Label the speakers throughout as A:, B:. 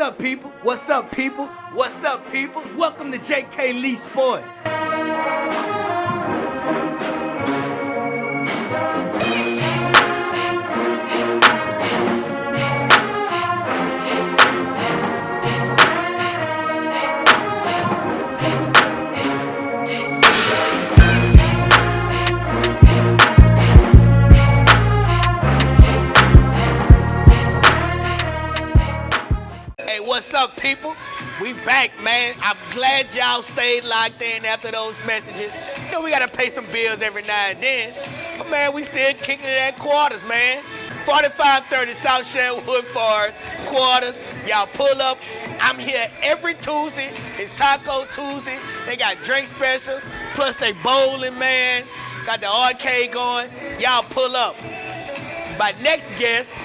A: up, people? What's up, people? What's up, people? Welcome to J.K. Lee Sports. What's up, people? We back, man. I'm glad y'all stayed locked in after those messages. You know, we got to pay some bills every now and then. But, man, we still kicking it at quarters, man. 4530 South Sherwood Forest, quarters. Y'all pull up. I'm here every Tuesday. It's Taco Tuesday. They got drink specials. Plus, they bowling, man. Got the arcade going. Y'all pull up. My next guest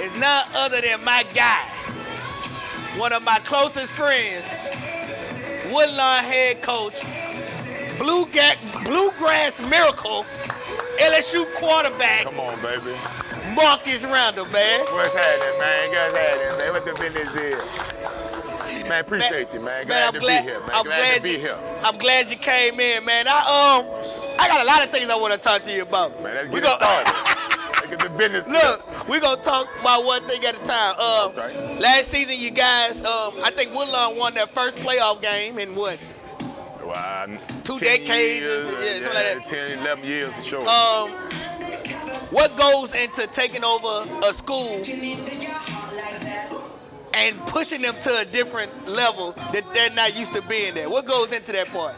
A: is none other than my guy. One of my closest friends, Woodlawn head coach, Bluegrass Miracle, LSU quarterback.
B: Come on, baby.
A: Marcus Randall, man.
B: What's happening, man? What's happening, man? What the business is? Man, appreciate you, man. Glad to be here, man. Glad to be here.
A: I'm glad you came in, man. I got a lot of things I want to talk to you about.
B: Man, let's get it started. Let's get the business.
A: Look, we're going to talk about one thing at a time.
B: Okay.
A: Last season, you guys, I think Woodlawn won their first playoff game in what?
B: Well,
A: 2 decades?
B: Years,
A: Something like that.
B: 10, 11 years for sure.
A: What goes into taking over a school and pushing them to a different level that they're not used to being there? What goes into that part?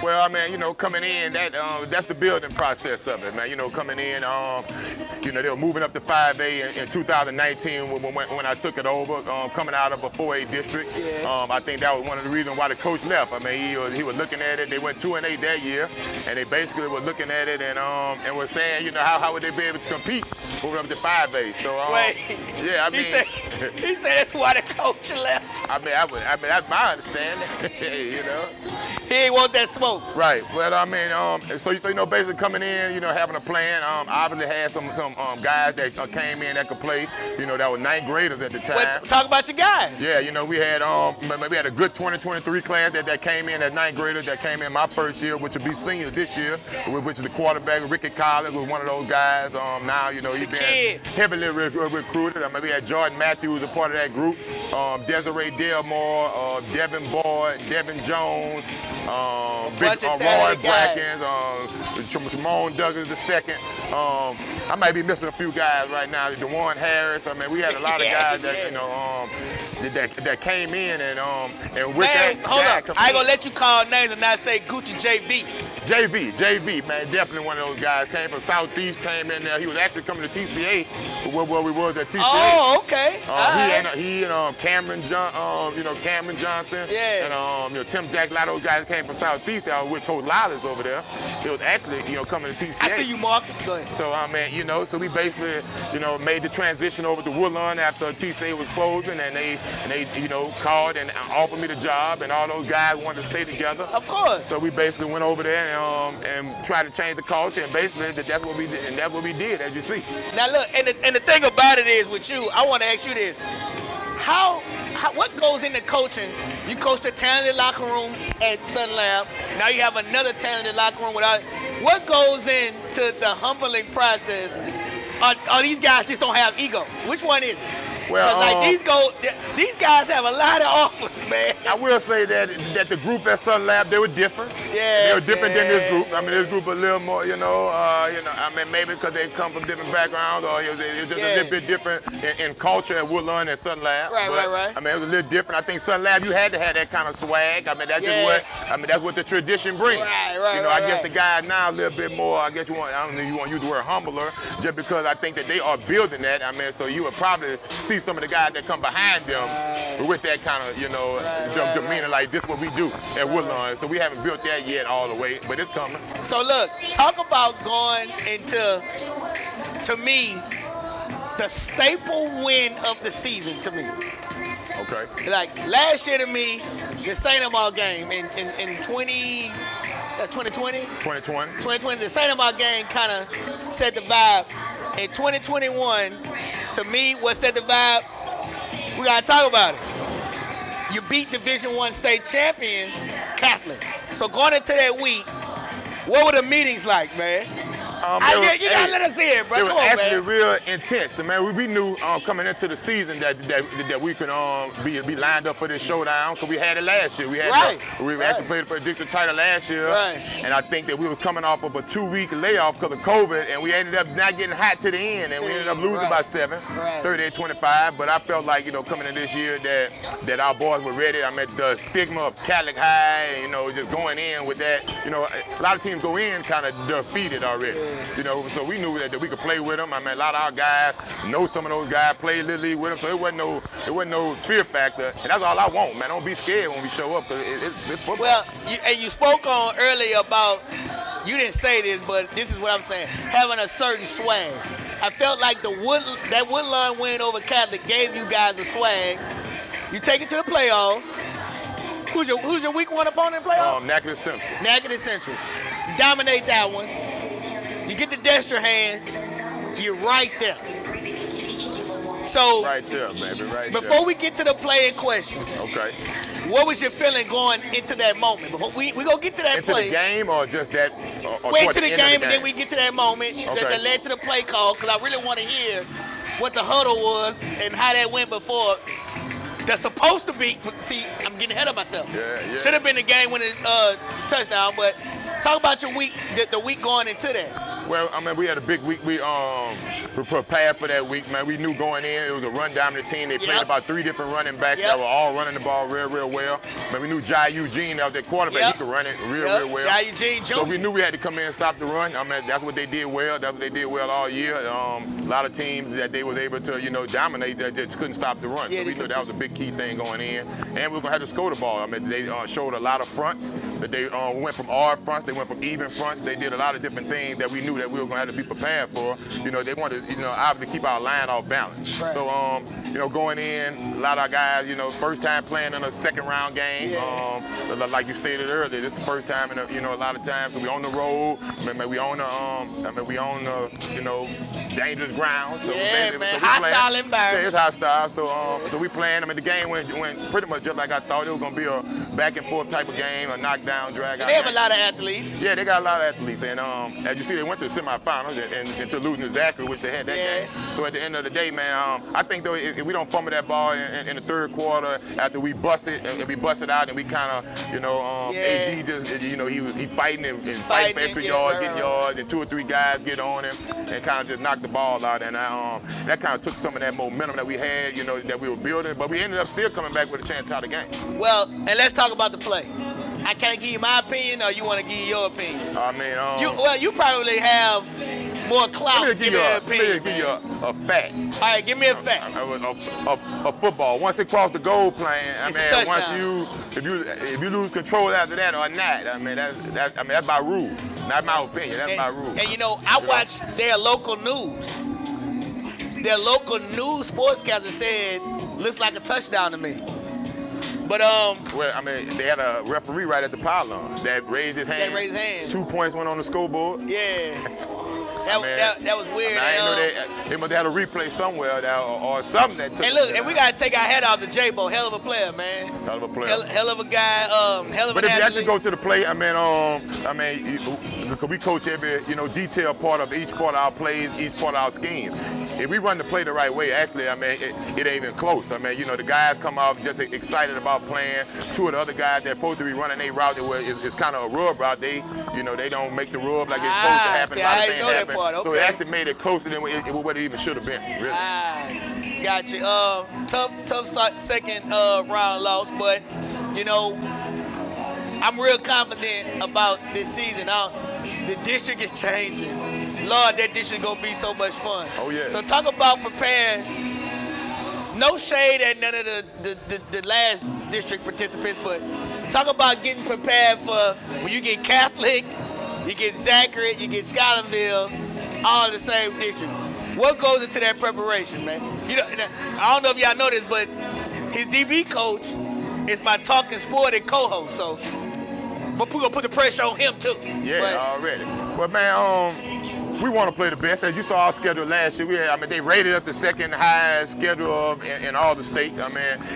B: Well, I mean, you know, coming in, that's the building process of it, man. You know, coming in, you know, they were moving up to 5A in 2019 when I took it over, coming out of a 4A district.
A: Yeah.
B: I think that was one of the reasons why the coach left. I mean, he was looking at it. They went 2-8 that year, and they basically were looking at it and were saying, you know, how would they be able to compete moving up to 5A? So,
A: Wait,
B: yeah, I mean,
A: he said that's why the coach left.
B: I mean, that's my understanding. You know.
A: He ain't want that smoke.
B: Right. Well, I mean, so you know, basically coming in, you know, having a plan. Obviously had some guys that came in that could play. You know, that were 9th graders at the time.
A: Talk about your guys.
B: Yeah, you know, we had a good 2023 class that came in as 9th graders that came in my first year, which will be seniors this year, which is the quarterback Ricky Collins was one of those guys. Now, you know, he's been heavily recruited. I mean, we had Jordan Matthews a part of that group. Desiree Delmore, Devin Boyd, Devin Jones, Roy Brackens, Shimon Douglas II. I might be missing a few guys right now. DeJuan Harris. I mean, we had a lot of guys that, you know, that came in and with
A: man,
B: that.
A: Hold up. I ain't gonna let you call names and not say Gucci JV.
B: JV, man, definitely one of those guys. Came from Southeast, came in there. He was actually coming to TCA, where we was at TCA.
A: Oh, okay.
B: He and Cameron Johnson.
A: Yeah.
B: And Tim Jack, a lot of those guys came from Southeast. That was with Coach Lawless over there. He was actually, you know, coming to TCA.
A: I see you, Marcus. Go ahead.
B: So, you know, so we basically, you know, made the transition over to Woodlawn after TCA was closing, and they, you know, called and offered me the job, and all those guys wanted to stay together.
A: Of course.
B: So we basically went over there and tried to change the culture, and basically that's what we did, and that's what we did, as you see.
A: Now look, and the thing about it is with you, I want to ask you this: what goes into coaching? You coached a talented locker room at Sun Lab. Now you have another talented locker room without. What goes into the humbling process? Are these guys just don't have egos? Which one is it?
B: Well,
A: like these guys have a lot of offers, man.
B: I will say that the group at Sun Lab, they were different.
A: Yeah,
B: they were different than this group. I mean, this group a little more, you know. I mean, maybe because they come from different backgrounds, or it was just a little bit different in culture at Woodlawn and Sun Lab.
A: Right.
B: I mean, it was a little different. I think Sun Lab, you had to have that kind of swag. I mean, that's just what. I mean, that's what the tradition brings.
A: Right.
B: You know, I guess the guys now a little bit more. I guess I don't know. You want to use the word humbler, just because I think that they are building that. I mean, so you would probably see some of the guys that come behind them with that kind of, you know, demeanor, like this what we do at Woodlawn. So we haven't built that yet all the way, but it's coming.
A: So look, talk about going into, to me, the staple win of the season to me.
B: Okay.
A: Like last year to me, the St. Amar game in 2020? 2020, the St. Amar game kind of set the vibe. In 2021, to me, what set the vibe, we got to talk about it. You beat Division I state champion Catholic. So going into that week, what were the meetings like, man? You gotta let us hear it, bro.
B: It was
A: Come on,
B: actually
A: man.
B: real intense. Man, we knew coming into the season that we could be lined up for this showdown because we had it last year. We actually played for the district title last year, and I think that we were coming off of a 2-week layoff because of COVID, and we ended up not getting hot to the end, and we ended up losing by 7, 38-25. But I felt like coming in this year that our boys were ready. I mean, the stigma of Catholic High, just going in with that. A lot of teams go in kind of defeated already. So we knew that we could play with them. I mean, a lot of our guys know some of those guys, play Little League with them, so it wasn't no fear factor. And that's all I want, man. Don't be scared when we show up, because it's football.
A: Well, you spoke on earlier about, you didn't say this, but this is what I'm saying, having a certain swag. I felt like that Woodlawn win over Catholic gave you guys a swag. You take it to the playoffs. Who's your week 1 opponent in playoffs?
B: Natchitoches Central.
A: Natchitoches Central. You dominate that one. You get the Dexter hand, you're right there. So
B: right there, baby, right
A: before
B: there.
A: we get to the play in question,
B: okay,
A: what was your feeling going into that moment? Before we gonna get to that
B: into
A: play.
B: the game or just that?
A: Wait to the game and then we get to that moment
B: okay.
A: that led to the play call, because I really want to hear what the huddle was and how that went before. That's supposed to be. See, I'm getting ahead of myself.
B: Yeah.
A: Should have been the game winning touchdown, but talk about your week, the week going into that.
B: Well, I mean, we had a big week. We prepared for that week, man. We knew going in, it was a run-dominant team. They played about 3 different running backs that were all running the ball real well. Man, we knew Jai Eugene, that was their quarterback. He could run it real well.
A: Jai Eugene Jr.
B: So we knew we had to come in and stop the run. I mean, that's what they did well. That's what they did well all year. A lot of teams that they was able to, dominate, that just couldn't stop the run. So we knew that was a big key thing going in. And we were going to have to score the ball. I mean, they showed a lot of fronts. That they went from odd fronts. They went from even fronts. They did a lot of different things that we knew that we were going to have to be prepared for. They wanted, obviously keep our line off balance. Right. So, going in, a lot of our guys, first time playing in a second round game. Like you stated earlier, this is the first time in a lot of times. So we on the road. We on the, dangerous ground. So
A: hostile environment.
B: Yeah, it's hostile. So we playing. I mean, the game went pretty much just like I thought. It was going to be a back and forth type of game, a knockdown, drag out.
A: They have a lot of athletes.
B: Yeah, they got a lot of athletes. And as you see, they went to the semifinals and to losing to Zachary, which they had that game. So at the end of the day, man, I think though if we don't fumble that ball in the third quarter after we bust it out and we kind of, AG just he fighting and fighting for extra yards, getting yards, and 2 or 3 guys get on him and kind of just knock the ball out. And that kind of took some of that momentum that we had, that we were building. But we ended up still coming back with a chance to tie the game.
A: Well, and let's talk about the play. I can't give you my opinion, or you want to give you your opinion?
B: I mean,
A: you probably have more clout.
B: Let me give you a fact.
A: All right, give me a fact.
B: A football. Once it crossed the goal plane, if you lose control after that or not, I mean that's by rule. Not my opinion. That's my rule.
A: And I watch their local news. Their local news sportscaster said, looks like a touchdown to me. But
B: well, I mean, they had a referee right at the pylon that raised his hand. 2 points went on the scoreboard.
A: Yeah. That was weird.
B: I know they must have had a replay somewhere or something that took.
A: And look, and we gotta take our hat off to J-Bo. Hell of a player, man.
B: Hell of a player.
A: Hell of a guy. Hell of
B: But
A: an
B: if you
A: athlete.
B: actually go to the play, because we coach every detailed part of each part of our plays, each part of our scheme. If we run the play the right way, actually, it ain't even close. The guys come out just excited about playing. 2 of the other guys that supposed to be running a route that is kind of a rub route. They don't make the rub like it's supposed to happen. A lot of things happen. Okay. So it actually made it closer than what it even should have been. Really.
A: Gotcha. Tough second round loss, but I'm real confident about this season. The district is changing. Lord, that district gonna be so much fun.
B: Oh yeah.
A: So talk about preparing. No shade at none of the last district participants, but talk about getting prepared for when you get Catholic, you get Zachary, you get Scotlandville, all in the same district. What goes into that preparation, man? I don't know if y'all know this, but his DB coach is my Talking Sport and co-host, so we're gonna put the pressure on him too.
B: Yeah, already. But man, We want to play the best. As you saw our schedule last year, they rated us the second highest schedule in all the state.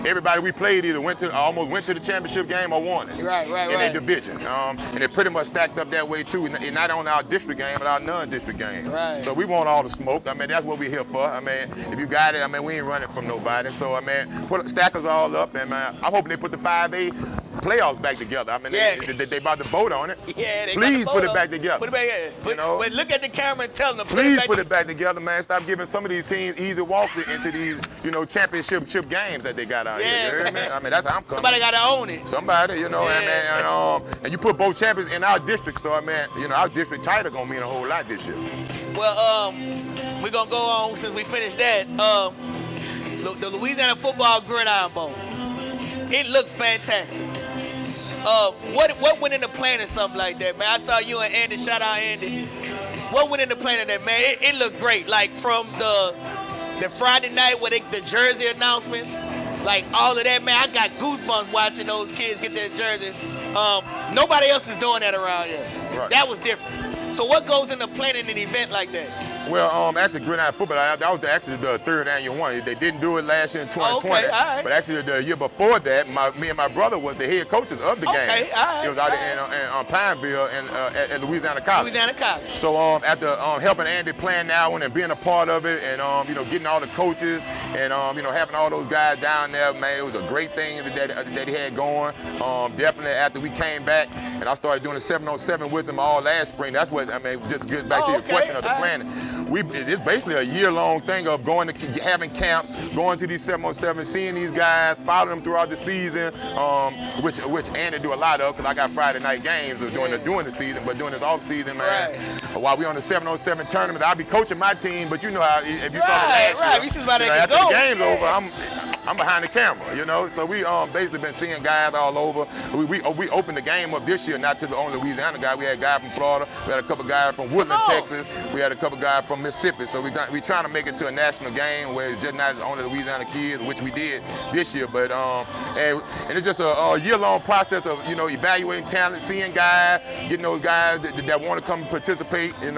B: Everybody we played either almost went to the championship game or won it.
A: Right.
B: In their division. And it pretty much stacked up that way too, and not on our district game, but our non-district game.
A: Right.
B: So we want all the smoke. That's what we're here for. If you got it, we ain't running from nobody. So stack us all up, and I'm hoping they put the 5A playoffs back together. They about to vote on it.
A: Yeah,
B: please put it back together.
A: Put it back in. But look at the camera and tell them.
B: Please put it back together, man. Stop giving some of these teams easy walks into these, championship games that they got out here. You hear me? That's how I'm coming.
A: Somebody got to own it.
B: Somebody, and you put both champions in our district, so our district title gonna mean a whole lot this year.
A: Well, we're gonna go on since we finished that. The Louisiana Football Gridiron Bowl. It looked fantastic. What went into planning something like that, man? I saw you and Andy. Shout out Andy. What went into planning that, man? It looked great. Like from the Friday night with the jersey announcements, like all of that, man. I got goosebumps watching those kids get their jerseys. Nobody else is doing that around here.
B: Right.
A: That was different. So what goes into planning an event like that?
B: Well, actually, Gridiron Football, that was actually the third annual one. They didn't do it last year in 2020.
A: Okay, all right.
B: But actually, the year before that, me and my brother was the head coaches of the game.
A: Okay, all right.
B: It was out in Pineville and at Louisiana College.
A: Louisiana College.
B: So after helping Andy plan that one and being a part of it, and getting all the coaches and having all those guys down there, man, it was a great thing that he had going. Definitely after we came back and I started doing the 7-on-7 with them all last spring. That's what just get back to your question of the planning. It's basically a year-long thing of going to having camps, going to these 7-on-7, seeing these guys, following them throughout the season, which Andy do a lot of because I got Friday night games during the season, but during this off season, man, while we on the 7-on-7 tournament, I'll be coaching my team, but you know how if you saw the last year, after the game's over, I'm behind the camera, So we basically been seeing guys all over. We opened the game up this year, not to the only Louisiana guy. We had guys from Florida. We had a couple guys from Woodland, Texas. We had a couple guys from Mississippi. So we trying to make it to a national game where it's just not only Louisiana kids, which we did this year. But and it's just a year-long process of evaluating talent, seeing guys, getting those guys that want to come and participate, and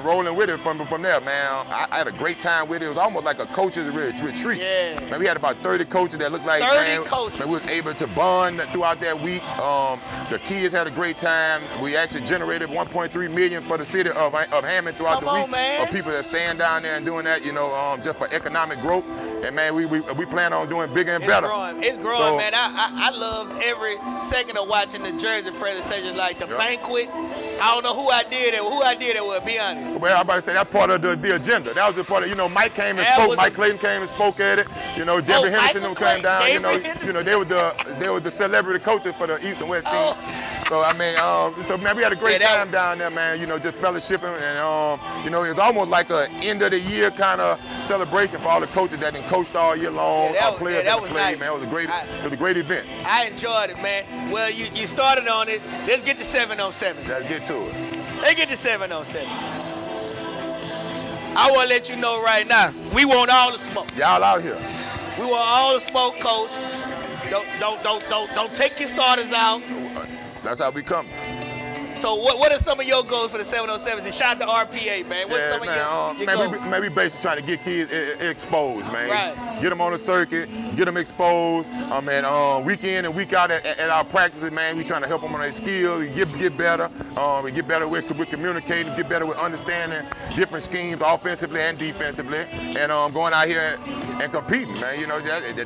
B: rolling with it from there, man. I had a great time with it. It was almost like a coach's retreat.
A: Yeah.
B: Man, we had about 30 coaches that looked like
A: 30 coaches.
B: Man, we was able to bond throughout that week. The kids had a great time. We actually generated $1.3 million for the city of Hammond throughout the week.
A: Man.
B: Of people that stand down there and doing that, just for economic growth. And man, we plan on doing bigger and better.
A: It's growing, man. I loved every second of watching the jersey presentation, like the banquet. I don't know who I did it with, be honest.
B: Well, I'm about to say that's part of the agenda. That was the part of, Mike came and spoke. Mike Clayton came and spoke at it. Deborah Henderson came down. They were the celebrity coaches for the East and West team. So man, we had a great time down there, man. Just fellowshipping, and it was almost like a end of the year kind of celebration for all the coaches that been coached all year long. Players that was nice. Man, it was a great event.
A: I enjoyed it, man. Well, you started on it. Let's get to 7-on-7.
B: Let's get to it.
A: Let's get to 7-on-7. I want to let you know right now, we want all the smoke.
B: Y'all out here.
A: We want all the smoke, coach. Don't take your starters out.
B: That's how we come.
A: So what are some of your goals for the 7-on-7s? And shout out to RPA, man. What's some of your goals?
B: We basically trying to get kids exposed, man.
A: Right.
B: Get them on the circuit, get them exposed. Week in and week out at our practices, man, we trying to help them on their skills, get better. We get better with communicating, get better with understanding different schemes offensively and defensively, and going out here and competing, man.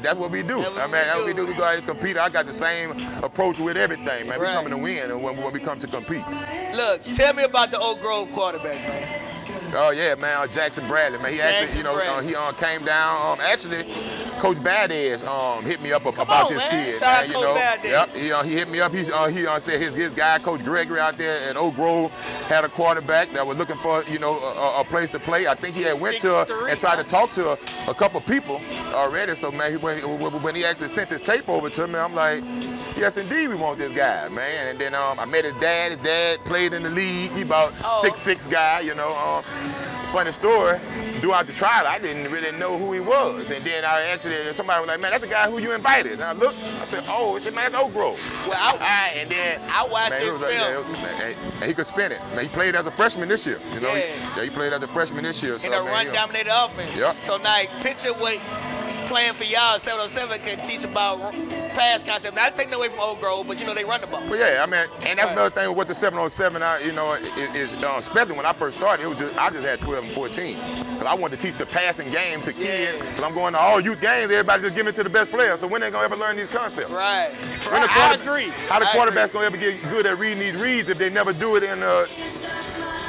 B: That's what we do. That's what we do. We go out and compete. I got the same approach with everything, man. We coming to win, and when we come to compete.
A: Look, tell me about the Oak Grove quarterback, man.
B: Oh yeah, man, Jackson Bradley, man. He actually, he came down. Actually, Coach Valdez hit me up about this kid.
A: Shout out Coach Valdez.
B: Yep, he hit me up. He said his guy, Coach Gregory, out there at Oak Grove, had a quarterback that was looking for a place to play. I think he had went to and tried to talk to a couple people already. So man, when he actually sent his tape over to me, I'm like, yes, indeed, we want this guy, man. And then I met his dad. His dad played in the league. He about 6'6" guy, funny story, throughout the trial, I didn't really know who he was. And then somebody was like, man, that's the guy who you invited. And I looked, I said, oh, man, that's Oak Grove.
A: Well,
B: and then
A: I watched his film.
B: And he could spin it. Man, he played as a freshman this year. You know, he played as a freshman this year. So,
A: in a run-dominated offense.
B: Yep.
A: So now, picture what playing for y'all, 707 can teach about pass concept. Not taking away from Oak Grove, but they run the ball.
B: But yeah, I mean, and that's another thing with the 707. Is especially when I first started, I just had 12 and 14. Because I wanted to teach the passing game to kids. Because I'm going to all youth games, everybody just give it to the best players. So when they gonna ever learn these concepts?
A: Right. I agree.
B: How the quarterback's gonna ever get good at reading these reads if they never do it growing up?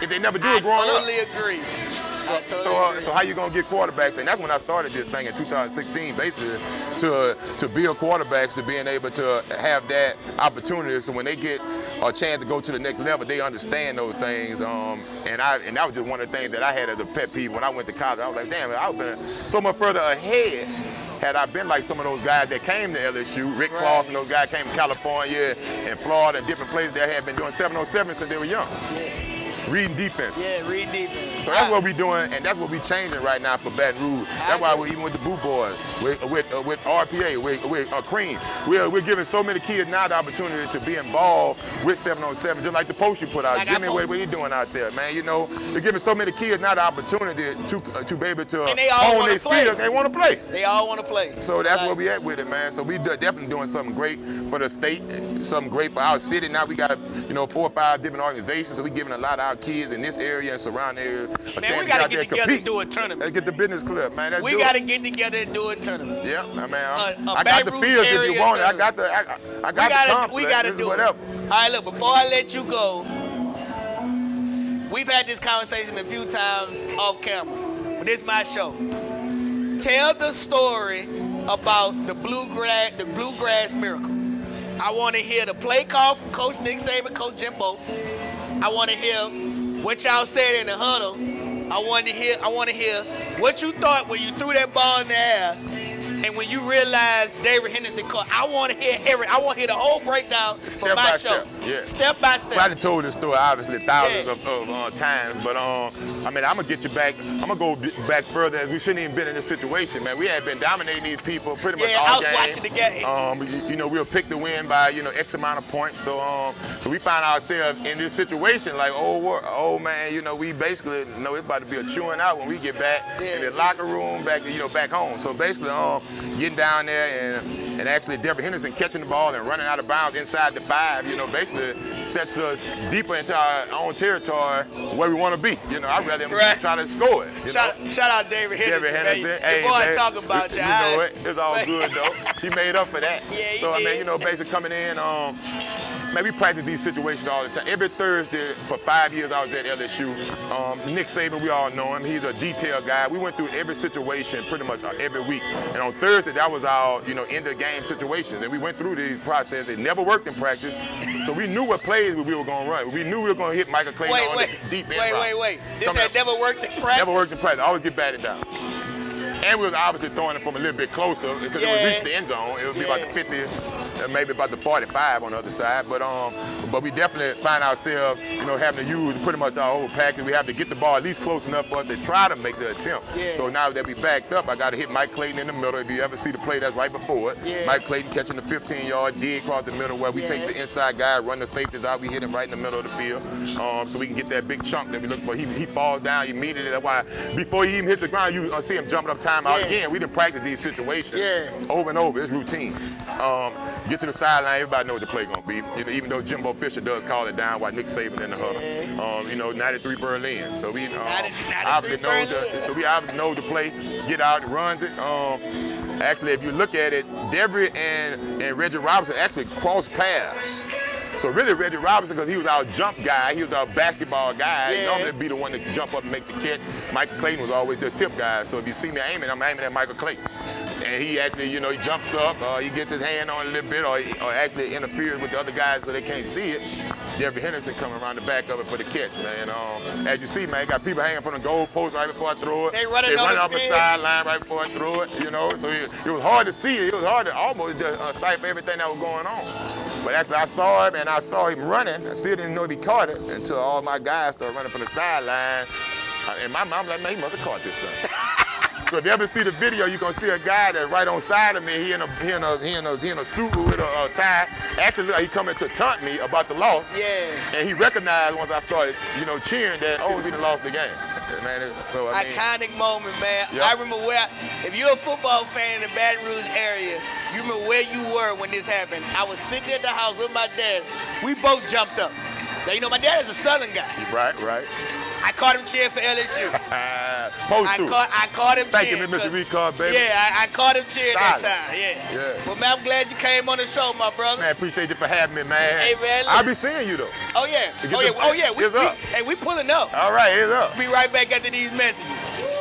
A: I totally agree.
B: So how you gonna get quarterbacks? And that's when I started this thing in 2016, basically to build quarterbacks to being able to have that opportunity. So when they get a chance to go to the next level, they understand those things. And that was just one of the things that I had as a pet peeve when I went to college. I was like, damn, I would have been so much further ahead had I been like some of those guys that came to LSU, Rick Claus and those guys came to California and Florida and different places that had been doing 707 since they were young.
A: Yes.
B: Reading defense.
A: Yeah, reading defense.
B: So that's what we're doing, and that's what we're changing right now for Baton Rouge. That's why we're even with the Blue Boys, with RPA, with Cream. We're giving so many kids now the opportunity to be involved with 707, just like the post you put out. Jimmy, what are you doing out there, man? They're giving so many kids now the opportunity to be able to hone their skills. They want to play.
A: They all want to play.
B: So that's where we at with it, man. So we definitely doing something great for the state, something great for our city. Now we got 4 or 5 different organizations, so we're giving a lot of our kids in this area and surrounding area a chance
A: we got to get together
B: compete.
A: and do a tournament.
B: Let's get the business clear, man.
A: We got to get together and do a tournament.
B: Yeah, I got the fields if you want it. I got the complex.
A: We got to do
B: whatever.
A: It. All right, look, before I let you go, we've had this conversation a few times off camera, but this is my show. Tell the story about the Bluegrass Miracle. I want to hear the play call from Coach Nick Saban, Coach Jimbo. I want to hear what y'all said in the huddle. I want to hear what you thought when you threw that ball in the air, and when you realized David Henderson caught. I want to hear the whole breakdown for my show. Step by step.
B: I done told this story obviously thousands of times, but I'm gonna get you back. I'm gonna go back further. As we shouldn't even been in this situation, man. We had been dominating these people pretty much all game.
A: I was watching the game.
B: We'll pick the win by X amount of points. So we find ourselves in this situation like, oh man, we basically know it's about to be a chewing out when we get back in the locker room, back home. So basically, getting down there and actually Deborah Henderson catching the ball and running out of bounds inside the 5, basically sets us deeper into our own territory where we want to be. I'd rather try to score it.
A: Shout out David Henderson.
B: Hey,
A: the boy talking about you.
B: You know it. It's all good though. He made up for that.
A: Yeah, he
B: so
A: did.
B: Basically coming in, man, we practice these situations all the time. Every Thursday for 5 years I was at LSU. Nick Saban, we all know him. He's a detail guy. We went through every situation pretty much every week. And on Thursday, that was our, end of game situations. And we went through these processes. It never worked in practice. So we knew what plays we were going to run. We knew we were going to hit Michael Clayton on the deep end.
A: Wait. This had never worked in practice?
B: Never worked in practice. Always get batted down. And we was obviously throwing it from a little bit closer because it would reach the end zone. It would be about the 50, maybe about the 45 on the other side. But we definitely find ourselves, having to use pretty much our whole package. We have to get the ball at least close enough for us to try to make the attempt.
A: Yeah.
B: So now that we backed up, I got to hit Mike Clayton in the middle. If you ever see the play that's right before it, Mike Clayton catching the 15-yard dig across the middle where we take the inside guy, run the safeties out, we hit him right in the middle of the field, so we can get that big chunk that we look for. He falls down immediately. That's why before he even hits the ground, you see him jumping up timeout again. We didn't practice these situations over and over. It's routine. Get to the sideline, everybody knows what the play gonna be. Even though Jimbo Fisher does call it down while Nick Saban in the huddle. 93 Berlin. So we obviously know the play, get out and runs it. Actually, if you look at it, Devery and Reggie Robinson actually crossed paths. So really Reggie Robinson, because he was our jump guy, he was our basketball guy, he normally be the one to jump up and make the catch. Michael Clayton was always the tip guy. So if you see me aiming, I'm aiming at Michael Clayton. And he actually, he jumps up, he gets his hand on it a little bit, or actually interferes with the other guys so they can't see it. Debbie Henderson coming around the back of it for the catch, man. As you see, man, got people hanging from the goal post right before I throw it.
A: They run
B: off the sideline right before I throw it, So it was hard to see it. It was hard to almost decipher everything that was going on. But actually, I saw him, and I saw him running. I still didn't know if he caught it until all my guys started running from the sideline. And my mom like, man, he must have caught this thing. So if you ever see the video, you're gonna see a guy that's right on side of me. He in a suit with a tie. Actually, he coming to taunt me about the loss.
A: Yeah.
B: And he recognized once I started, cheering that, oh, we done lost the game. Man, so I mean,
A: iconic moment, man.
B: Yep.
A: I remember if you're a football fan in the Baton Rouge area, you remember where you were when this happened. I was sitting at the house with my dad. We both jumped up. Now, my dad is a Southern guy.
B: Right.
A: I caught him cheering for LSU. I caught him
B: Thank
A: cheering.
B: you, Mr. Recard, baby.
A: Yeah, I caught him cheering
B: Solid.
A: that time. Yeah.
B: Yeah.
A: Well, man, I'm glad you came on the show, my brother.
B: Man, appreciate you for having me, man.
A: Hey, man.
B: I'll be seeing you, though.
A: Oh, yeah.
B: It's up.
A: We pulling up.
B: All right, it's up.
A: Be right back after these messages.